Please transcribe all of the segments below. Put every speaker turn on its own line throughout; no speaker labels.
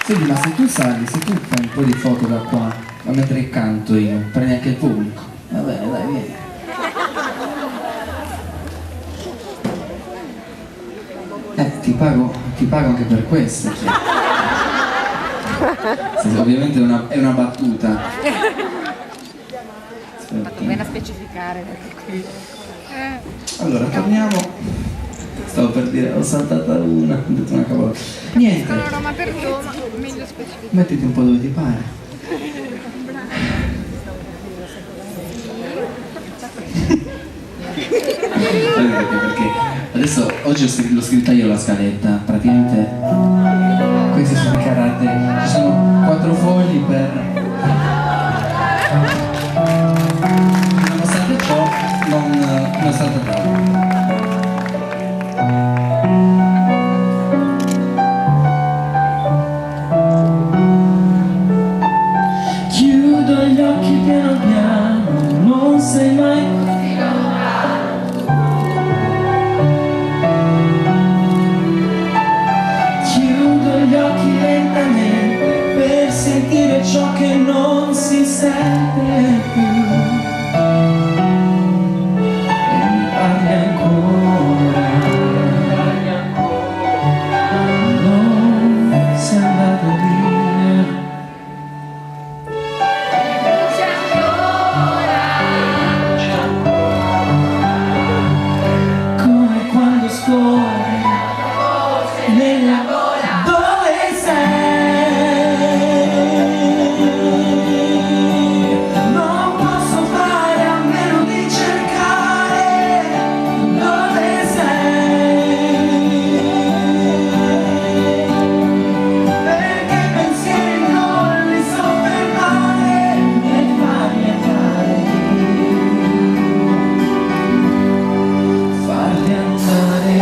Senti, ma se tu sali, se tu fai un po' di foto da qua, ma mentre canto io, prendi anche il pubblico. Va bene, dai, vieni. Ti pago anche per questo. Cioè. Sì, ovviamente è una battuta.
Ho fatto bene a specificare perché qui.
Allora, torniamo. Stavo per dire, ho saltata una, ho detto una cavolata. Niente.
No, ma per Roma, meglio specificare.
Mettiti un po' dove ti pare. Perché adesso oggi l'ho scritta io la scaletta, praticamente questi sono i caratteri, ci sono 4 fogli per... Nonostante ciò non è stata brava. Chiudo gli occhi piano piano, non sei mai così lontano. Chiudo gli occhi lentamente per sentire ciò che non si sente più. E mi parli ancora, non sei andato via. Nella gola dove sei, non posso fare a meno di cercare dove sei, perché pensieri non li so fermare e farli andare, farli andare.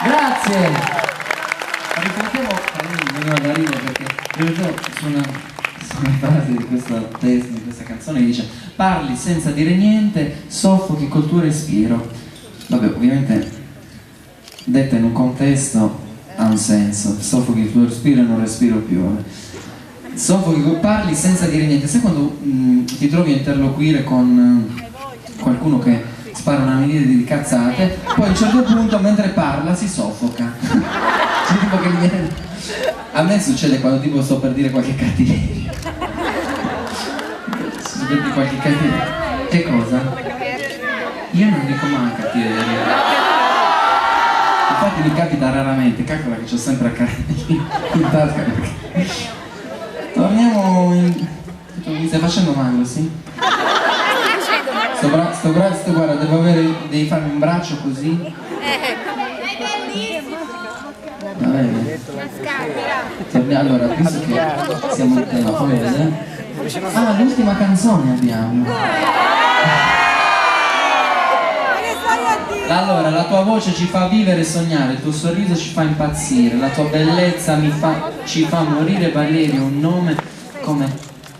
Grazie! Riflettevo, veniva da ridere perché riflettevo su una frase di questo testo, di questa canzone che dice: parli senza dire niente, soffochi col tuo respiro. Vabbè, ovviamente detta in un contesto ha un senso, soffochi il tuo respiro e non respiro più. Soffochi, parli senza dire niente. Sai quando ti trovi a interloquire con qualcuno che spara una miriade di cazzate, poi a un certo punto mentre parla si soffoca. A me succede quando tipo sto per dire qualche cattiveria. Sto per dire qualche cattiveria. Che cosa? Io non dico mai cattiveria. Infatti mi capita raramente, calcola che c'ho sempre a casa in tasca. Torniamo in... Mi stai facendo male, sì? Sto guarda, devi farmi un braccio così. Va bene. Torniamo, allora, visto che siamo in tema, poi ah, l'ultima canzone abbiamo. Allora, la tua voce ci fa vivere e sognare, il tuo sorriso ci fa impazzire, la tua bellezza ci fa morire. Valerio, un nome come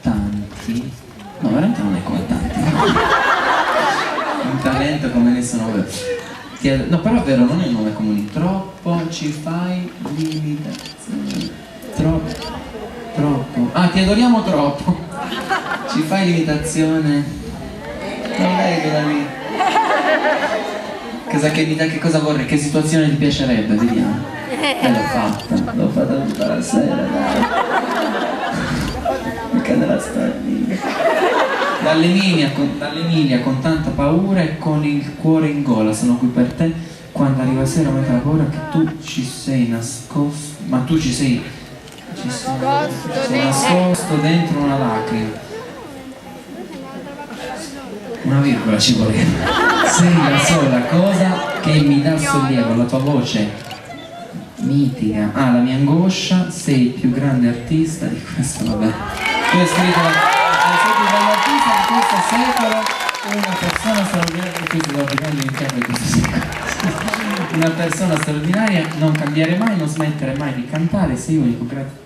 tanti. No, veramente non è come tanti. Un talento come nessuno vero. No, però è vero, non è un nome comune. Troppo ci fai limitazione. Troppo. Ah, ti adoriamo troppo. Ci fai limitazione. Non è quella lì. Che cosa vorrei? Che situazione ti piacerebbe? Vediamo. L'ho fatta tutta la sera, dai. Mi cade la stradina. Dall'Emilia con tanta paura e con il cuore in gola, sono qui per te. Quando arriva sera avete la paura che tu ci sei nascosto, ma tu ci sei nascosto dentro una lacrima. Una virgola ci voleva. Sei la sola cosa che mi dà sollievo, la tua voce mitiga. Ah, la mia angoscia, sei il più grande artista di questo, vabbè. Tu hai scritto l'artista di questo secolo, una persona straordinaria, questo devo prendere in chiave di questo secolo. Una persona straordinaria, non cambiare mai, non smettere mai di cantare, sei unico, grazie.